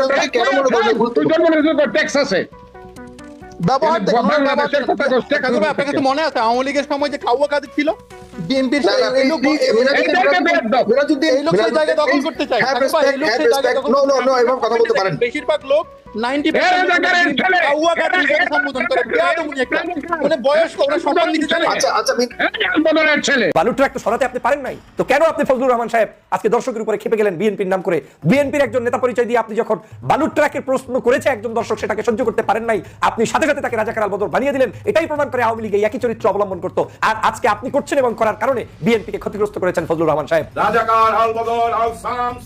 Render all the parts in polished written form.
সরকারকে কেন মনে করেন গুরুত্বপূর্ণ? ট্যাক্স আছে ব্যবহার দেখেন, বাংলাদেশের কথা আপনার কাছে মনে আছে আওয়ামী লীগের সময় যে খাওয়া কাদের ছিল বিএনপির না, না, এই লোক মিরাজউদ্দিন, এই লোক সেই জায়গায় দখল করতে চায়। have সাকিব ভাই, এই লোক respect, সেই have জায়গায় respect. দখল No, করতে no, no, চায়। এভাবে কথা বলতে পারেন। বেশিরভাগ লোক 90% খাওয়া কাদের হিসেবে সম্বোধন করে। বেয়াদবি একটা। মানে বয়স্ক, ওরা সম্মান দিতে জানে। আচ্ছা আচ্ছা আন্দোলনের ছেলে বালু ট্রাক তো সরাতে আপনি পারেন নাই, তো কেন আপনি ফজলুর রহমান সাহেব আজকে দর্শকের উপরে খেপে গেলেন বিএনপির নাম করে? বিএনপির একজন নেতা পরিচয় দিয়ে আপনি যখন বালু ট্রাকের প্রশ্ন করেছে একজন দর্শক, সেটাকে সহ্য করতে পারেন নাই, আপনি সাথে সাথে তাকে রাজাকার আল বদর বানিয়ে দিলেন। এটাই প্রমাণ করে আওয়ামী লীগ একই চরিত্র অবলম্বন করতো, আর আজকে আপনি করছেন এবং করার কারণে বিএনপিকে ক্ষতিগ্রস্ত করেছেন ফজলুর রহমান সাহেব। রাজাকার আল বদর আল শামস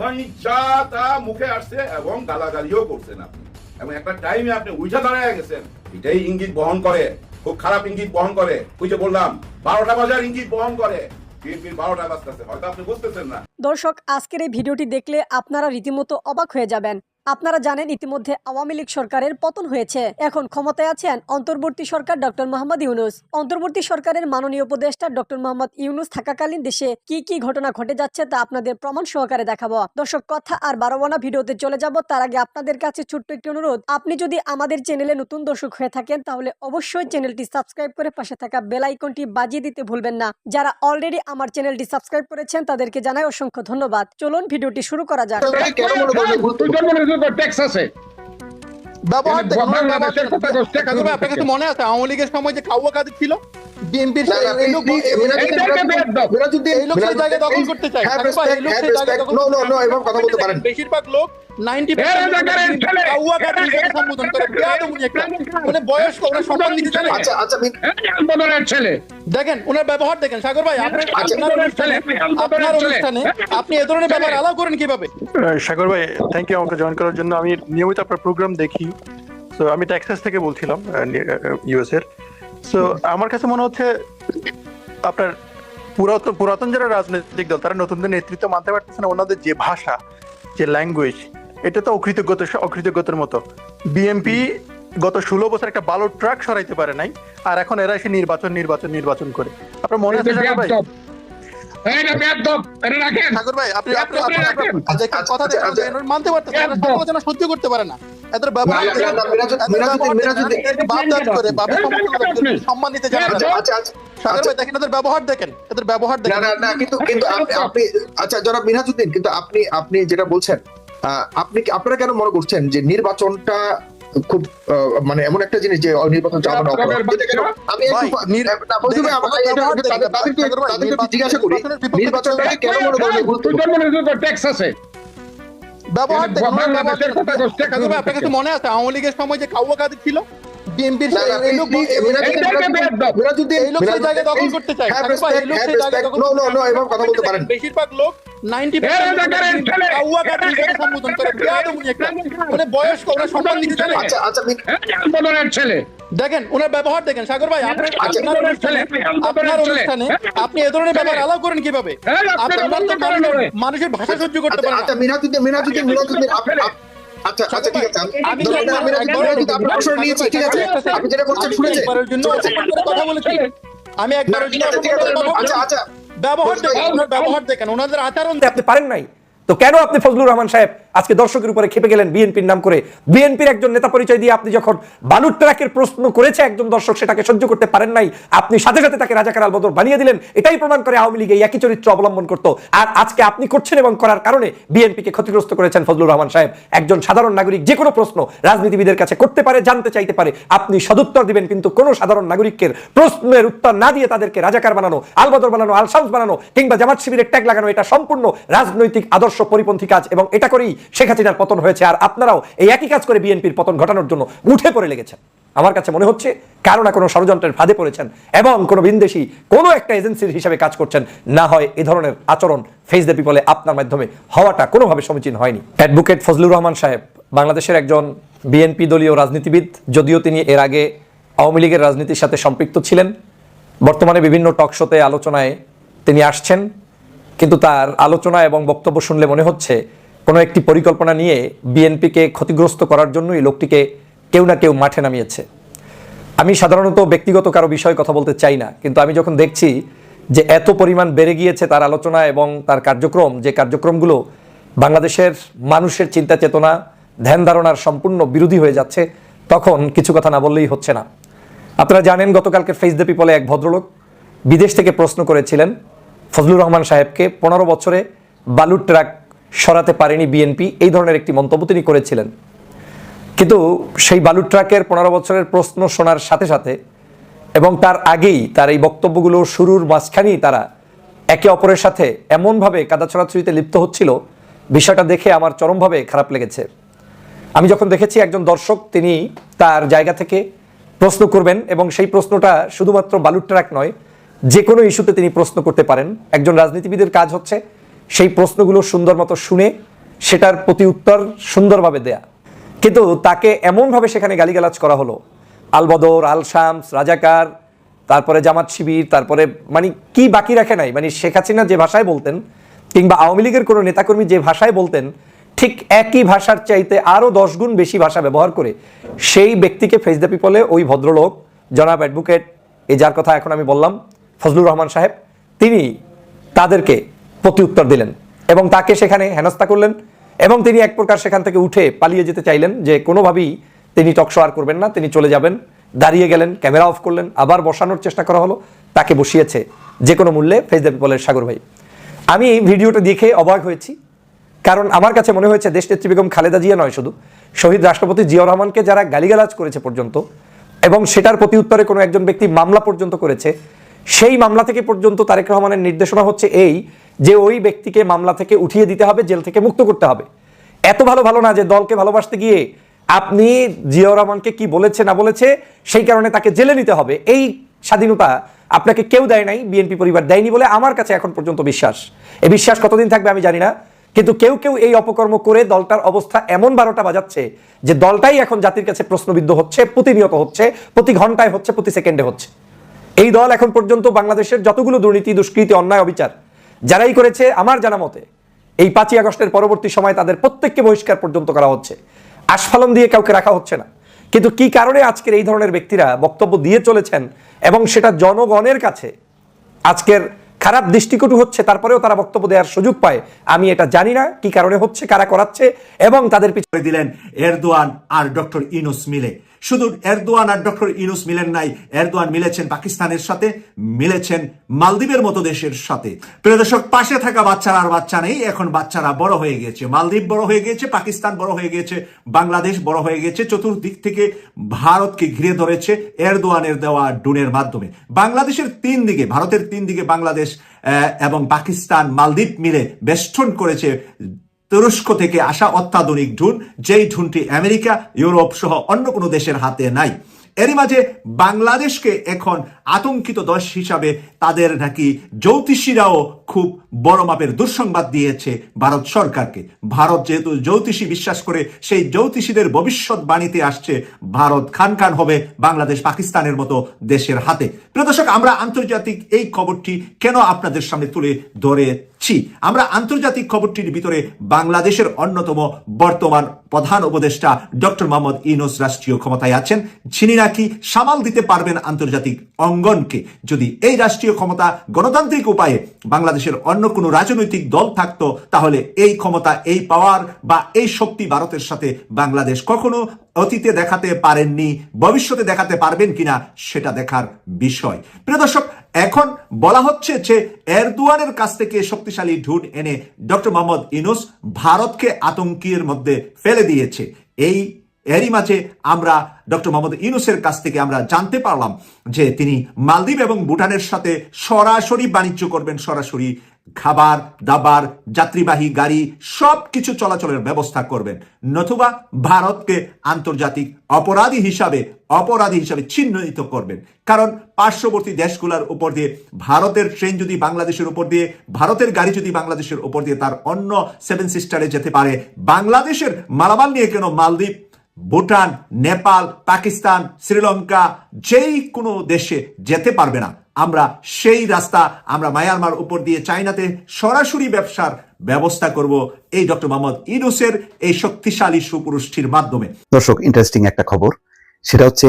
মানে যা তা মুখে আসছে এবং গালাগালিও করছেন আপনি, এবং একটা টাইমে আপনি উঠে দাঁড়ায় গেছেন। এটাই ইঙ্গিত বহন করে, খুব খারাপ ইঙ্গিত বহন করে। ওই যে বললাম 12টা বাজার ইঙ্গিত বহন করে, বিএনপির 12টা বাজতেছে, হয়তো আপনি বুঝতেছেন না। দর্শক, আজকের এই ভিডিওটি দেখলে আপনারা রীতিমতো অবাক হয়ে যাবেন। আপনারা জানেন ইতিমধ্যে আওয়ামী লীগ সরকারের পতন হয়েছে। এখন ক্ষমতায় আছেন অন্তর্বর্তী সরকার ডক্টর মোহাম্মদ ইউনূস। অন্তর্বর্তী সরকারের মাননীয় উপদেষ্টা ডক্টর মোহাম্মদ ইউনূস থাকাকালীন দেশে কি কি ঘটনা ঘটে যাচ্ছে তা আপনাদের প্রমাণ সহকারে দেখাবো। দর্শক, কথা আর বাড়াবো না, ভিডিওতে চলে যাব। তার আগে আপনাদের কাছে ছোট্ট একটি অনুরোধ, আপনি যদি আমাদের চ্যানেলে নতুন দর্শক হয়ে থাকেন তাহলে অবশ্যই চ্যানেলটি সাবস্ক্রাইব করে পাশে থাকা বেল আইকনটি বাজিয়ে দিতে ভুলবেন না। যারা অলরেডি আমার চ্যানেলটি সাবস্ক্রাইব করেছেন তাদেরকে জানাই অসংখ্য ধন্যবাদ। চলুন ভিডিওটি শুরু করা যাক। সরকারকে কেন মনে করেন গুরুত্বপূর্ণ? ট্যাক্স আছে ব্যবহার দেখেন, বাংলাদেশের কথা সাকিব ভাই, আপনার কাছে মনে আছে আওয়ামী লীগের সময় যে খাওয়া কাদের ছিল বিএনপির না, না, এই লোক মিরাজউদ্দিন, এই লোক সেই জায়গায় দখল করতে চায়। have সাকিব ভাই, এই লোক respect, সেই have জায়গায় respect. দখল No, করতে no, no, চায়। এভাবে কথা বলতে পারেন। বেশিরভাগ লোক 90% খাওয়া কাদের হিসেবে সম্বোধন করে। বেয়াদবি একটা। মানে বয়স্ক, ওরা সম্মান দিতে জানে। আচ্ছা আচ্ছা আন্দোলনের ছেলে দেখেন ওনার ব্যবহার দেখেন। সাগর ভাই, আপনার অনুষ্ঠানে আপনি এ ধরনের ব্যবহার অ্যালাউ করেন কিভাবে? সাগর ভাই, থ্যাংক ইউ আমাকে জয়েন করার জন্য। আমি নিয়মিত আপনার প্রোগ্রাম দেখি। তো আমি টেক্সাস থেকে বলছিলাম, ইউএস এর। সো আমার কাছে মনে হচ্ছে আপনার পুরাতন যারা রাজনৈতিক দল তারা নতুনদের নেতৃত্ব মানতে পারতেছে না। ওনাদের যে ভাষা, যে ল্যাঙ্গুয়েজ, এটা তো অকৃতজ্ঞতার মতো। বিএনপি গত 16 বছর একটা বালু ট্রাক সরাইতে পারে নাই, আর এখন এরা এসে নির্বাচন করে। আপনার মনে আছে সাগর ভাই? সাগর ভাই, আপনি কথা দেখেন, মানতে পারতেছেন না, সমালোচনা সহ্য করতে পারে না। এদের ব্যবহার সম্মান দিতে জানে না। সাগর ভাই দেখেন, এদের ব্যবহার দেখেন। না, কিন্তু আপনি আচ্ছা জনাব মিরাজউদ্দিন, কিন্তু আপনি যেটা বলছেন, আপনারা কেন মনে করছেন যে নির্বাচনটা খুব মানে এমন একটা জিনিস যে নির্বাচন চাওয়া না? আমি জিজ্ঞাসা করি, নির্বাচনটাকে কেন মনে করেন গুরুত্বপূর্ণ? ট্যাক্স আছে ব্যবহার দেখেন, আপনার কাছে মনে আছে আওয়ামী লীগের সময় যে খাওয়া কাদের ছিল বিএনপির এই লোক সেই জায়গায় দখল করতে চায়। সাকিব ভাই, এই লোক সেই জায়গায় দখল করতে চায়। এভাবে কথা বলতে পারেন। বেশিরভাগ লোক 90% খাওয়া কাদের হিসেবে সম্বোধন করে। বেয়াদবি একটা। মানে বয়স্ক, ওরা সম্মান দিতে জানে। আচ্ছা আচ্ছা আন্দোলনের ছেলে দেখেন ওনার ব্যবহার দেখেন। সাগর ভাই, আপনার অনুষ্ঠানে আপনি এ ধরনের ব্যবহার অ্যালাউ করেন কিভাবে? মানুষের ভাষা সহ্য করতে পারেন না। আচ্ছা মিরাজউদ্দিন আচ্ছা ঠিক আছে, আমি অবসর নিয়েছি, ঠিক আছে, আপনি যেটা করছেন শুনেছেন, কথা বলেছি আমি একবার। আচ্ছা ব্যবহার দেখেন, ওনাদের আচরণ আপনি পারেন নাই, তো কেন আপনি ফজলুর রহমান সাহেব আজকে দর্শকের উপরে খেপে গেলেন বিএনপির নাম করে? বিএনপির একজন নেতা পরিচয় দিয়ে আপনি যখন বালু ট্রাকের প্রশ্ন করেছে একজন দর্শক, সেটাকে সহ্য করতে পারেন নাই, আপনি সাথে সাথে তাকে রাজাকার আল বদর বানিয়ে দিলেন। এটাই প্রমাণ করে আওয়ামী লীগ একই চরিত্র অবলম্বন করতো, আর আজকে আপনি করছেন এবং করার কারণে বিএনপিকে ক্ষতিগ্রস্ত করেছেন ফজলুর রহমান সাহেব। একজন সাধারণ নাগরিক যে কোনো প্রশ্ন রাজনীতিবিদের কাছে করতে পারে, জানতে চাইতে পারে, আপনি সদুত্তর দিবেন, কিন্তু কোনো সাধারণ নাগরিকের প্রশ্নের উত্তর না দিয়ে তাদেরকে রাজাকার বানানো, আল বদর বানানো, আল শামস বানানো কিংবা জামাত শিবিরের ট্যাগ লাগানো, এটা সম্পূর্ণ রাজনৈতিক আদর্শ পরিপন্থী কাজ, এবং এটা করেই শেখ হাসিনার পতন হয়েছে। আর আপনারাও এই একই কাজ করে বিএনপির পতন ঘটানোর জন্য উঠে পড়ে লেগেছেন। আমার কাছে মনে হচ্ছে কারো না কোনো ষড়যন্ত্রের ফাঁদে পড়েছেন এবং কোনো ভিনদেশী কোনো একটা এজেন্সির হিসাবে কাজ করছেন। না হয় এ ধরনের আচরণ ফেস দ্য পিপলে আপনার মাধ্যমে হওয়াটা কোনোভাবে সমীচীন হয়নি। অ্যাডভোকেট ফজলুর রহমান সাহেব বাংলাদেশের একজন বিএনপি দলীয় রাজনীতিবিদ, যদিও তিনি এর আগে আওয়ামী লীগের রাজনীতির সাথে সম্পৃক্ত ছিলেন। বর্তমানে বিভিন্ন টক শোতে আলোচনায় তিনি আসছেন, কিন্তু তার আলোচনা এবং বক্তব্য শুনলে মনে হচ্ছে কোনো একটি পরিকল্পনা নিয়ে বিএনপিকে ক্ষতিগ্রস্ত করার জন্যই লোকটিকে কেউ না কেউ মাঠে নামিয়েছে। আমি সাধারণত ব্যক্তিগত কারো বিষয়ে কথা বলতে চাই না, কিন্তু আমি যখন দেখছি যে এত পরিমাণ বেড়ে গিয়েছে তার আলোচনা এবং তার কার্যক্রম, যে কার্যক্রমগুলো বাংলাদেশের মানুষের চিন্তা চেতনা, ধ্যান ধারণার সম্পূর্ণ বিরোধী হয়ে যাচ্ছে, তখন কিছু কথা না বললেই হচ্ছে না। আপনারা জানেন গতকালকে ফেস দ্য পিপলে এক ভদ্রলোক বিদেশ থেকে প্রশ্ন করেছিলেন ফজলুর রহমান সাহেবকে, 15 বছরে বালুর ট্রাক সরাতে পারেনি বিএনপি, এই ধরনের একটি মন্তব্য তিনি করেছিলেন। কিন্তু সেই বালুর ট্রাকের 15 বছরের প্রশ্ন শোনার সাথে সাথে এবং তার আগেই তার এই বক্তব্যগুলো শুরুর মাঝখানেই তারা একে অপরের সাথে এমনভাবে কাদা ছড়াছড়িতে লিপ্ত হচ্ছিল, বিষয়টা দেখে আমার চরমভাবে খারাপ লেগেছে। আমি যখন দেখেছি একজন দর্শক তিনি তার জায়গা থেকে প্রশ্ন করবেন এবং সেই প্রশ্নটা শুধুমাত্র বালুর ট্রাক নয়, যে কোনো ইস্যুতে তিনি প্রশ্ন করতে পারেন। একজন রাজনীতিবিদের কাজ হচ্ছে সেই প্রশ্নগুলো সুন্দর মতো শুনে সেটার প্রতি উত্তর সুন্দরভাবে দেয়া, কিন্তু তাকে এমনভাবে সেখানে গালিগালাজ করা হলো, আলবদর, আল শামস, রাজাকার, তারপরে জামাত শিবির, তারপরে মানে কি বাকি রাখে নাই। মানে শেখ হাসিনা যে ভাষায় বলতেন কিংবা আওয়ামী লীগের কোনো নেতাকর্মী যে ভাষায় বলতেন, ঠিক একই ভাষার চাইতে আরও 10 গুণ বেশি ভাষা ব্যবহার করে সেই ব্যক্তিকে ফেস দ্য পিপলে ওই ভদ্রলোক জনাব অ্যাডভোকেট, এই যার কথা এখন আমি বললাম ফজলুর রহমান সাহেব, তিনি তাদেরকে প্রতি উত্তর দিলেন এবং তাকে সেখানে হেনস্থা করলেন এবং তিনি এক প্রকার সেখান থেকে উঠে পালিয়ে যেতে চাইলেন, যে কোনোভাবেই তিনি টকশো আর করবেন না, তিনি চলে যাবেন। দাঁড়িয়ে গেলেন, ক্যামেরা অফ করলেন, আবার বসানোর চেষ্টা করা হলো, তাকে বসিয়েছে যে কোনো মূল্যে ফেস দ্য পিপলের সাগর ভাই। আমি ভিডিওটা দেখে অবাক হয়েছি, কারণ আমার কাছে মনে হয়েছে দেশনেত্রী বেগম খালেদা জিয়া নয়, শুধু শহীদ রাষ্ট্রপতি জিয়াউর রহমানকে যারা গালিগালাজ করেছে পর্যন্ত এবং সেটার প্রতি উত্তরে কোনো একজন ব্যক্তি মামলা পর্যন্ত করেছে, সেই মামলা থেকে পর্যন্ত তারেক রহমানের নির্দেশনা হচ্ছে এই যে ওই ব্যক্তিকে মামলা থেকে উঠিয়ে দিতে হবে, জেল থেকে মুক্ত করতে হবে। এত ভালো না যে দলকে ভালোবাসতে গিয়ে আপনি জিয়াউর রহমানকে কি বলেছে না বলেছে সেই কারণে তাকে জেলে নিতে হবে। এই স্বাধীনতা আপনাকে কেউ দেয় নাই, বিএনপি পরিবার দেয়নি বলে আমার কাছে এখন পর্যন্ত বিশ্বাস। এই বিশ্বাস কতদিন থাকবে আমি জানি না, কিন্তু কেউ এই অপকর্ম করে দলটার অবস্থা এমন 12টা বাজাচ্ছে যে দলটাই এখন জাতির কাছে প্রশ্নবিদ্ধ হচ্ছে, প্রতিনিয়ত হচ্ছে, প্রতি ঘন্টায় হচ্ছে, প্রতি সেকেন্ডে হচ্ছে। এই দল এখন পর্যন্ত বাংলাদেশের যতগুলো দুর্নীতি, দুষ্কৃতি, অন্যায়, অবিচার যারাই করেছে, আমার জানা মতে এই 5ই আগস্টের পরবর্তী সময় তাদের প্রত্যেককে বহিষ্কার পর্যন্ত করা হচ্ছে, আস্ফালন দিয়ে কাউকে রাখা হচ্ছে না। কিন্তু কি কারণে আজকের এই ধরনের ব্যক্তিরা বক্তব্য দিয়ে চলেছেন এবং সেটা জনগণের কাছে আজকের খারাপ দৃষ্টিকটু হচ্ছে, তারপরেও তারা বক্তব্য দেওয়ার সুযোগ পায়, আমি এটা জানি না কি কারণে হচ্ছে, কারা করাচ্ছে এবং তাদের পিছনে দিলেন এরদোয়ান আর ডক্টর ইউনূস মিলে। শুধু এরদোয়ান আর ডক্টর ইউনূস মিলেন নাই, এরদোয়ান মিলেছেন পাকিস্তানের সাথে, মিলেছেন মালদ্বীপের মতো দেশের সাথে। প্রিয় দর্শক, পাশে থাকা বাচ্চারা আর বাচ্চা নেই, এখন বাচ্চারা বড় হয়ে গিয়েছে, মালদ্বীপ বড় হয়ে গিয়েছে, পাকিস্তান বড় হয়ে গিয়েছে, বাংলাদেশ বড় হয়ে গিয়েছে। চতুর্দিক থেকে ভারতকে ঘিরে ধরেছে এরদোয়ানের দেওয়া ড্রোনের মাধ্যমে। বাংলাদেশের 3 দিকে, ভারতের 3 দিকে বাংলাদেশ এবং পাকিস্তান, মালদ্বীপ মিলে বেষ্টন করেছে তুরস্ক থেকে আসা অত্যাধুনিক ড্রোন, যেই ড্রোনটি আমেরিকা, ইউরোপ সহ অন্য কোনো দেশের হাতে নাই। এরই মাঝে বাংলাদেশকে এখন আতঙ্কিত দেশ হিসাবে তাদের নাকি জ্যোতিষীরাও খুব বড় মাপের দুঃসংবাদ দিয়েছে ভারত সরকারকে। ভারত যেহেতু জ্যোতিষী বিশ্বাস করে, সেই জ্যোতিষীদের ভবিষ্যৎবাণীতে আসছে ভারত খান হবে বাংলাদেশ, পাকিস্তানের মতো দেশের হাতে। প্রিয় দর্শক, আমরা আন্তর্জাতিক এই খবরটি কেন আপনাদের সামনে তুলে ধরেছি? আমরা আন্তর্জাতিক খবরটির ভিতরে বাংলাদেশের অন্যতম বর্তমান প্রধান উপদেষ্টা ডক্টর মোহাম্মদ ইউনূস রাষ্ট্রীয় ক্ষমতায় আছেন, যিনি নাকি সামাল দিতে পারবেন আন্তর্জাতিক অঙ্গনকে। যদি এই রাষ্ট্রীয় ক্ষমতা গণতান্ত্রিক উপায়ে বাংলাদেশের অন্য কোনো রাজনৈতিক দল থাকতো, তাহলে এই ক্ষমতা, এই পাওয়ার বা এই শক্তি ভারতের সাথে বাংলাদেশ কখনো অতীতে দেখাতে পারেননি, ভবিষ্যতে দেখাতে পারবেন কিনা সেটা দেখার বিষয়। প্রিয় দর্শক, এখন বলা হচ্ছে যে এরদোয়ানের কাছ থেকে শক্তিশালী ড্রোন এনে ডক্টর মোহাম্মদ ইউনূস ভারতকে আতঙ্কের মধ্যে ফেলে দিয়েছে। এরই মাঝে আমরা ডক্টর মোহাম্মদ ইউনূসের কাছ থেকে আমরা জানতে পারলাম যে তিনি মালদ্বীপ এবং ভুটানের সাথে সরাসরি বাণিজ্য করবেন, সরাসরি খাবার দাবার, যাত্রীবাহী গাড়ি সবকিছু চলাচলের ব্যবস্থা করবেন, নতুবা ভারতকে আন্তর্জাতিক অপরাধী হিসাবে চিহ্নিত করবেন। কারণ পার্শ্ববর্তী দেশগুলোর উপর দিয়ে ভারতের ট্রেন যদি বাংলাদেশের উপর দিয়ে, ভারতের গাড়ি যদি বাংলাদেশের উপর দিয়ে তার অন্য 7 সিস্টারে যেতে পারে, বাংলাদেশের মালামাল নিয়ে কেন মালদ্বীপ, ভুটান, নেপাল, পাকিস্তান, শ্রীলঙ্কা যেই কোনো দেশে যেতে পারবে না? আমরা সেই রাস্তা আমরা মায়ানমার উপর দিয়ে চায়নাতে সরাসরি ব্যবসার ব্যবস্থা করব এই ডক্টর মোহাম্মদ ইউনূসের এই শক্তিশালী সুপুরুষটির মাধ্যমে। দর্শক, ইন্টারেস্টিং একটা খবর, সেটা হচ্ছে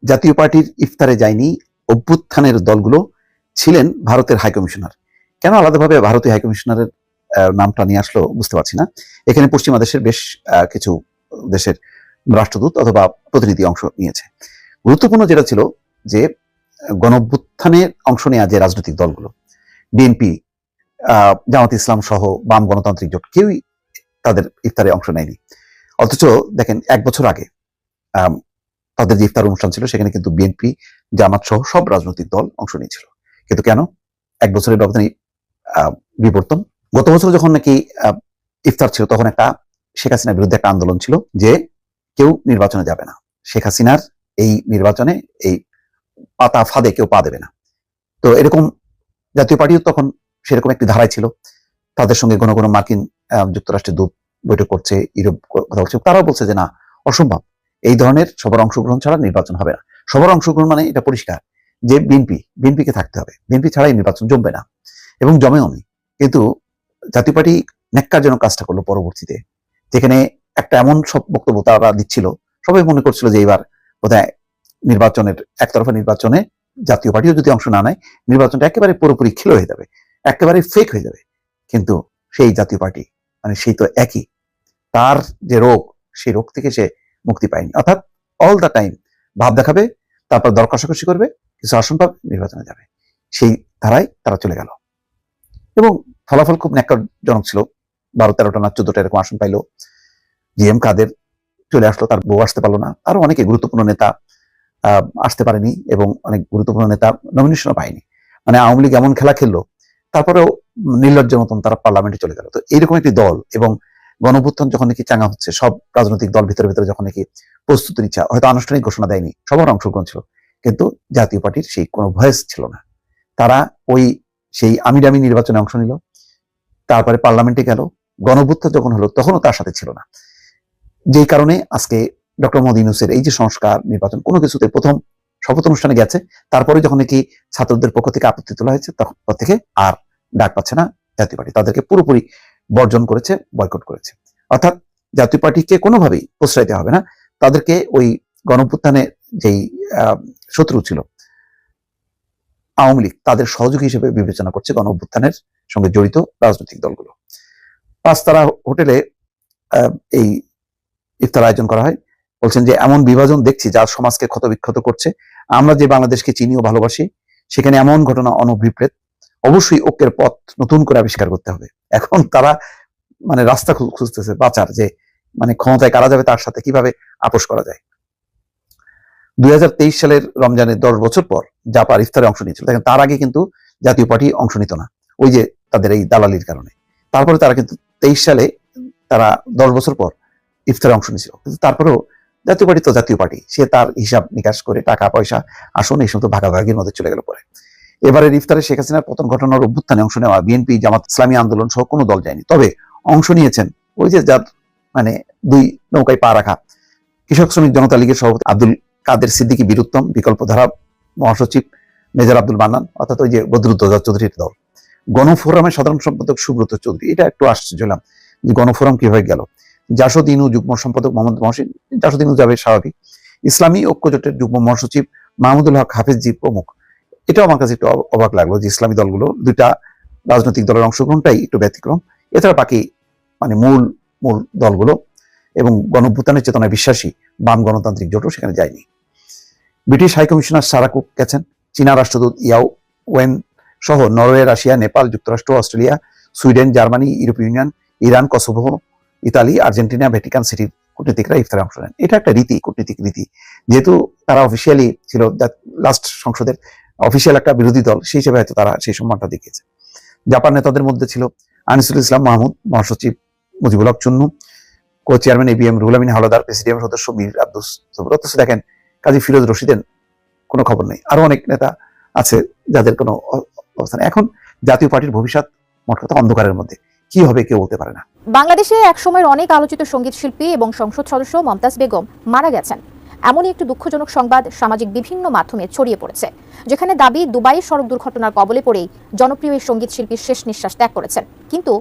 জাতীয় পার্টির ইফতারে যায়নি অভ্যুত্থানের দলগুলো, ছিলেন ভারতের হাইকমিশনার। কেন আলাদাভাবে ভারতীয় হাইকমিশনারের নামটা নিয়ে আসলো বুঝতে পারছি না। এখানে পশ্চিমা দেশের বেশ কিছু দেশের রাষ্ট্রদূত অথবা প্রতিনিধি অংশ নিয়েছে। গুরুত্বপূর্ণ যেটা ছিল যে গণঅভ্যুত্থানের অংশ নেওয়া যে রাজনৈতিক দলগুলো, বিএনপি, জামাত ইসলাম সহ বাম গণতান্ত্রিক জোট, কেউই তাদের ইফতারে অংশ নেয়নি। অথচ দেখেন 1 বছর আগে তাদের যে ইফতার অনুষ্ঠান ছিল সেখানে কিন্তু বিএনপি, জামাত সহ সব রাজনৈতিক দল অংশ নিয়েছিল। কিন্তু কেন? 1 বছরের ব্যবধানে বিবর্তন। গত বছর যখন নাকি ইফতার ছিল তখন একটা শেখ হাসিনার বিরুদ্ধে একটা আন্দোলন ছিল যে কেউ নির্বাচনে যাবে না, শেখ হাসিনার এই নির্বাচনে এই পাতা ফাঁদে কেউ পা দেবে না। তো এরকম জাতীয় পার্টিও তখন সেরকম একটি ধারায় ছিল। তাদের সঙ্গে কোনো কোনো মার্কিন যুক্তরাষ্ট্রের দূত বৈঠক করছে, ইউরোপ কথা বলছে, তারাও বলছে যে না, অসম্ভব, এই ধরনের সবার অংশগ্রহণ ছাড়া নির্বাচন হবে না। সবার অংশগ্রহণ মানে এটা পরিষ্কার যে বিএনপিকে থাকতে হবে, বিএনপি ছাড়াই নির্বাচন জমবে না, এবং জমেও নি। কিন্তু জাতীয় পার্টি ন্যাক্কারজনক কাজটা করলো পরবর্তীতে, যেখানে একটা এমন সব বক্তব্য তারা দিচ্ছিল, সবাই মনে করছিল যে এবার বোধহয় নির্বাচনের একতরফা নির্বাচনে জাতীয় পার্টিও যদি অংশ না নেয়, নির্বাচনটা একেবারে পুরোপুরি খেলো হয়ে যাবে, একেবারে ফেক হয়ে যাবে। কিন্তু সেই জাতীয় পার্টি মানে সেই তো একই, তার যে রোগ, সেই রোগ থেকে সে মুক্তি পায়নি। অর্থাৎ অল দ্য টাইম ভাব দেখাবে, তারপর দর কষাকষি করবে, কিছু আসন পাবে, নির্বাচনে যাবে। সেই ধারায় তারা চলে গেল এবং ফলাফল খুব ন্যাক্কারজনক ছিল। 12-13টা না 14টা এরকম আসন পাইলো। জিএম কাদের চলে আসলো, তার বউ আসতে পারলো না, আরো অনেকে গুরুত্বপূর্ণ নেতা আসতে পারেনি এবং অনেক গুরুত্বপূর্ণ নেতা নমিনেশনও পায়নি। মানে আওয়ামী লীগ এমন খেলা খেললো, তারপরেও নির্লজ্জের মতন তারা পার্লামেন্টে চলে গেল। তো এইরকম একটি দল, এবং গণঅভ্যুত্থান যখন নাকি চাঙ্গা হচ্ছে, সব রাজনৈতিক দল ভিতরে ভিতরে যখন নাকি প্রস্তুতি নিচ্ছে, হয়তো আনুষ্ঠানিক ঘোষণা দেয়নি, সবার অংশগ্রহণ ছিল, কিন্তু জাতীয় পার্টির সেই কোনো ভয়েস ছিল না। তারা সেই আমিরামি নির্বাচনে অংশ নিল, তারপরে পার্লামেন্টে গেল, গণঅভ্যুত্থান যখন হলো তখনও তার সাথে ছিল না। যেই কারণে আজকে ডক্টর মোহাম্মদ ইউনূসের এই যে সংস্কার নির্বাচন, কোনো কিছুতে প্রথম শপথ অনুষ্ঠানে গেছে, তারপরে যখন নাকি ছাত্রদের পক্ষ থেকে আপত্তি তোলা হয়েছে, তখন থেকে আর ডাক পাচ্ছে না জাতীয় পার্টি, তাদেরকে পুরোপুরি বর্জন করেছে, বয়কট করেছে। অর্থাৎ জাতীয় পার্টিকে কোনোভাবেই প্রশ্রয় দেওয়া হবে না। তাদেরকে ওই গণঅভ্যুত্থানে যেই শত্রু ছিল আওয়ামী লীগ, তাদের সহযোগী হিসেবে বিবেচনা করছে গণঅভ্যুত্থানের সঙ্গে জড়িত রাজনৈতিক দলগুলো। 5 তারা হোটেলে এই ইফতার আয়োজন করা হয়। বলছেন যে এমন বিভাজন দেখছি যা সমাজকে ক্ষতবিক্ষত করছে। আমরা যে বাংলাদেশকে চিনি ও ভালোবাসি, সেখানে এমন ঘটনা অনভিপ্রেত। অবশ্যই ঐক্যের পথ নতুন করে আবিষ্কার করতে হবে। এখন তারা মানে রাস্তা খুঁজতেছে বাঁচার, যে মানে ক্ষমতায় কারা যাবে তার সাথে কিভাবে আপোষ করা যায়। 2023 সালের রমজানের 10 বছর পর জাপার ইফতারে অংশ নিয়েছিল। দেখেন, তার আগে কিন্তু জাতীয় পার্টি অংশ নিত না, ওই যে তাদের এই দালালির কারণে। তারপরে তারা কিন্তু 23 সালে তারা 10 বছর পর ইফতারে অংশ নিয়েছিল। কিন্তু তারপরেও জাতীয় পার্টি তো জাতীয় পার্টি, সে তার হিসাব নিকাশ করে টাকা পয়সা আসন এই সমস্ত ভাগাভাগির মধ্যে চলে গেল। পরে এবারের ইফতারে শেখ হাসিনার পতন ঘটনার অভ্যুত্থানে অংশ নেওয়া বিএনপি, জামাত ইসলামী আন্দোলন সহ কোনো দল যায়নি। তবে অংশ নিয়েছেন ওই যে যার মানে 2 নৌকায় পা রাখা, কৃষক শ্রমিক জনতা লীগের সভাপতি আব্দুল কাদের সিদ্দিকী বীরুত্তম, বিকল্পধারা মহাসচিব মেজর আব্দুল মান্নান, অর্থাৎ ওই যে বদরুদ্দোজা চৌধুরীর দল, গণফোরামের সাধারণ সম্পাদক সুব্রত চৌধুরী। এটা একটু আশ্চর্য হলাম যে গণফোরাম কিভাবে গেল। জাসদ ইনু যুগ্ম সম্পাদক মোহাম্মদ মহসিন, জাসদ ইনু যাবে স্বাভাবিক, ইসলামী ঐক্যজোটের যুগ্ম মহাসচিব মাহমুদুল হক হাফিজজি প্রমুখ। এটাও আমার কাছে একটু অবাক লাগলো যে ইসলামী দলগুলো, 2টা রাজনৈতিক দলের অংশগ্রহণটাই একটু ব্যতিক্রম। এছাড়া বাকি মানে মূল দলগুলো এবং গণঅভ্যুত্থানের চেতনায় বিশ্বাসী বাম গণতান্ত্রিক জোটও সেখানে যায়নি। ব্রিটিশ হাইকমিশনার সারা কুক গেছেন, চীনা রাষ্ট্রদূত ইয়াও ওয়েন সহ নরওয়ে, রাশিয়া, নেপাল, যুক্তরাষ্ট্র, অস্ট্রেলিয়া, সুইডেন, জার্মানি, ইউরোপীয় union, Iran, Kosovo, Italy, Argentina, Vatican সিটির কূটনীতিকরা ইফতারে অংশ নেন। এটা একটা রীতি, কূটনীতিক রীতি। যেহেতু তারা অফিসিয়ালি ছিল লাস্ট সংসদের অফিসিয়াল একটা বিরোধী দল, সেই হিসেবে হয়তো তারা সেই সম্মানটা দেখিয়েছে। জাপান নেতাদের মধ্যে ছিল আনিসুল ইসলাম মাহমুদ, মহাসচিব Mujibul Haque Chunnu, co chairman ABM Ruhul Amin Howlader, presidium সদস্য মীর আব্দুস সবুর। অথচ দেখেন কাজী ফিরোজ রশিদের কোনো খবর নেই। আরো অনেক নেতা আছে যাদের কোনো অবস্থান। এখন জাতীয় পার্টির ভবিষ্যৎ মোট কথা অন্ধকারের মধ্যে, কি হবে কেউ বলতে পারে না। বাংলাদেশে একসময়ের অনেক আলোচিত সঙ্গীত শিল্পী এবং সংসদ সদস্য মমতাজ বেগম মারা গেছেন। এমনই একটি দুঃখজনক সংবাদ সামাজিক বিভিন্ন মাধ্যমে ছড়িয়ে পড়েছে, যেখানে দাবি দুবাই সড়ক দুর্ঘটনার কবলে পড়েই জনপ্রিয় এই সঙ্গীত শিল্পীর শেষ নিঃশ্বাস ত্যাগ করেছেন। কিন্তু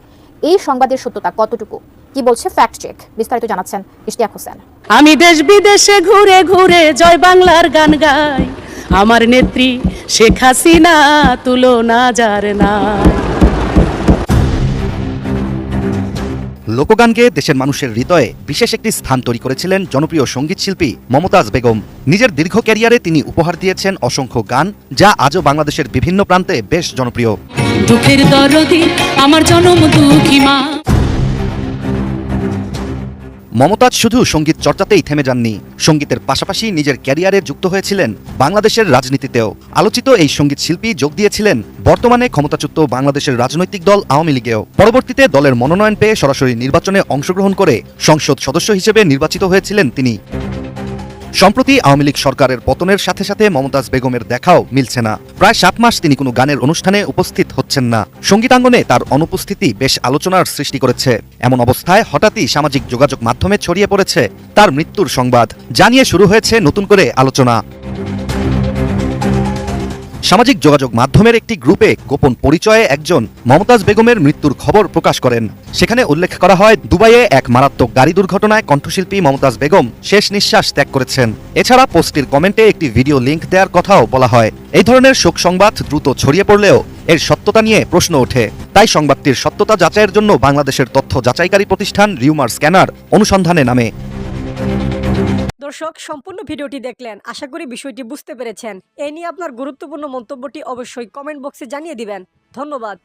এই সংবাদের সত্যতা কতটুকু, কি বলছে ফ্যাক্ট চেক, বিস্তারিত জানাচ্ছেন ইশতিয়াক হোসেন। আমি দেশ বিদেশে ঘুরে ঘুরে জয় বাংলার গান গাই, আমার নেত্রী শেখ হাসিনা তুলনা যার নাই। লোকগান গেয়ে দেশের মানুষের হৃদয়ে বিশেষ একটি স্থান তৈরি করেছিলেন জনপ্রিয় সঙ্গীত শিল্পী মমতাজ বেগম। নিজের দীর্ঘ ক্যারিয়ারে তিনি উপহার দিয়েছেন অসংখ্য গান, যা আজও বাংলাদেশের বিভিন্ন প্রান্তে বেশ জনপ্রিয়। দুঃখের দরদি আমার জনম দুঃখী মা। মমতাজ শুধু সঙ্গীত চর্চাতেই থেমে যাননি, সঙ্গীতের পাশাপাশি নিজের ক্যারিয়ারে যুক্ত হয়েছিলেন বাংলাদেশের রাজনীতিতেও। আলোচিত এই সঙ্গীত শিল্পী যোগ দিয়েছিলেন বর্তমানে ক্ষমতাচ্যুত বাংলাদেশের রাজনৈতিক দল আওয়ামী লীগেও। পরবর্তীতে দলের মনোনয়ন পেয়ে সরাসরি নির্বাচনে অংশগ্রহণ করে সংসদ সদস্য হিসেবে নির্বাচিত হয়েছিলেন তিনি। সম্প্রতি আওয়ামী লীগ সরকারের পতনের সাথে সাথে মমতাজ বেগমের দেখাও মিলছে না। প্রায় 7 মাস তিনি কোনো গানের অনুষ্ঠানে উপস্থিত হচ্ছেন না। সঙ্গীতাঙ্গনে তার অনুপস্থিতি বেশ আলোচনার সৃষ্টি করেছে। এমন অবস্থায় হঠাৎই সামাজিক যোগাযোগ মাধ্যমে ছড়িয়ে পড়েছে তার মৃত্যুর সংবাদ, যা নিয়ে শুরু হয়েছে নতুন করে আলোচনা। সামাজিক যোগাযোগ মাধ্যমের একটি গ্রুপে গোপন পরিচয়ে একজন মমতাজ বেগমের মৃত্যুর খবর প্রকাশ করেন। সেখানে উল্লেখ করা হয়, দুবাইয়ে এক মারাত্মক গাড়ি দুর্ঘটনায় কণ্ঠশিল্পী মমতাজ বেগম শেষ নিঃশ্বাস ত্যাগ করেছেন। এছাড়া পোস্টটির কমেন্টে একটি ভিডিও লিংক দেওয়ার কথাও বলা হয়। এই ধরনের শোক সংবাদ দ্রুত ছড়িয়ে পড়লেও এর সত্যতা নিয়ে প্রশ্ন ওঠে। তাই সংবাদটির সত্যতা যাচাইয়ের জন্য বাংলাদেশের তথ্য যাচাইকারী প্রতিষ্ঠান রিউমার স্ক্যানার অনুসন্ধানে নামে। দর্শক, সম্পূর্ণ ভিডিওটি দেখলেন, আশা করি বিষয়টি বুঝতে পেরেছেন। এই নিয়ে আপনার গুরুত্বপূর্ণ মন্তব্যটি অবশ্যই কমেন্ট বক্সে জানিয়ে দিবেন। ধন্যবাদ।